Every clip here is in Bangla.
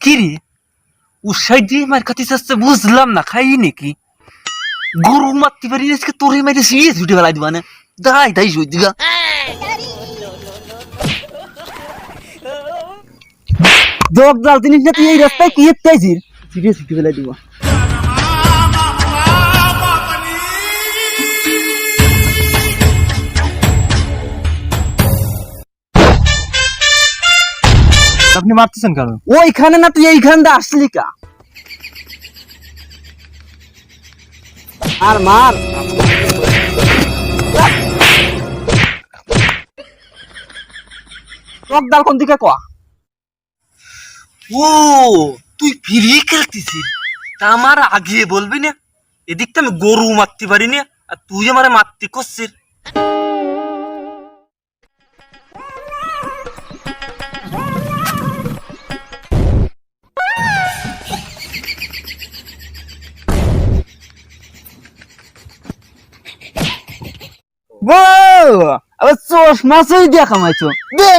কিরে উৎসাহ দিয়ে মার খাতে চাচ্ছে বুঝলাম না খাই নাকি গরু মারতে পারি আজকে তোরে মাইতে সিয়ে ছুটে ফেলাই দিবা না দাই দাই সই দিগা জগ জাল জিনিস না তুই এই রাস্তায় কি চাইছিস সিটে ছুটে ফেলাই দিবা আপনি মারতেছেন কেন? ওইখানে না তুই এইখানটা আসলি কা আর মার জগ জাল কোন দিকে কয়া ও তুই ফিরিয়ে খেলতেছিস তা আমার আগে বলবি না এদিকটা আমি গরু মারতে পারি না আর তুই আমার মারতে করছিস বউ আবার চশমা সই দিয়া কামাইছো দে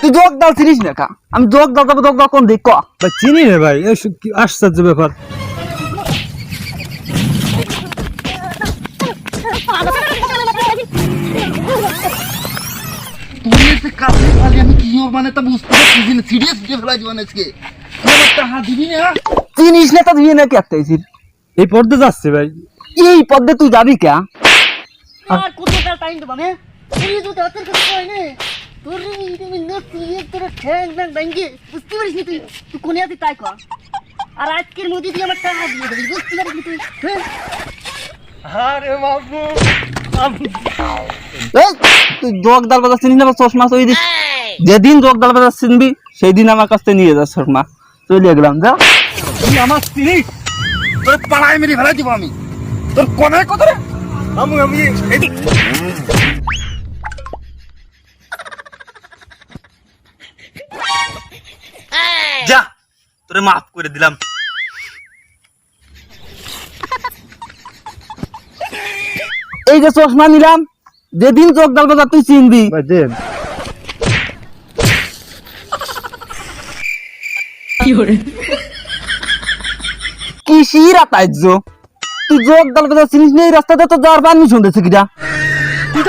তুই জগ ডাল চিনিস না কা আমি জগ ডাল জগ ডাল কোন দিক ক ভাই চিনি রে ভাই, কি আশ্চর্য ব্যাপার। আমি কি ওর মানে তা বুঝতে পারছি না সিরিয়াস দিয়ে ফেলাই দিবান আজকে আমার টাকা দিবি না চিনিস না তো তুই না কি আইছিস এই পর্দে যাচ্ছে ভাই। এই পদে তুই যাবি কে আর কতটা টাইম দেব না তুই তো তাদের কাছে কই না তোর তুমি না তুই তোর ঠ্যাং ঠ্যাং ভাঙ্গি বুঝতে পারিস না তুই কোনে আছিস তাই কর আর আজকের মধ্যে তুই আমার টাকা দিয়ে দিবি বুঝতে পারিস তুই আরে বাবু এই তুই জগ ডাল বাজার চিনিস না চশমা সই দিস যেদিন জগ ডাল বাজার চিনবি সেই দিন আমার কাছে নিয়ে যা চশমা চলে গেলাম যা তুই আমার চিনিস তোর পাড়ায় মেরে ফেলাই দিব আমি তোর কোনে কত রে আমি এদিক যা তোরে মাফ করে দিলাম এই যে চশমা নিলাম যেদিন জগ ডাল বাজার তুই চিনবি ভাই দেন। কিসির আতাইজ তুই জগ ডাল বাজার চিনিস না এই রাস্তাতে তো যাওয়ার পারমিশন দিচ্ছে কিটা তুই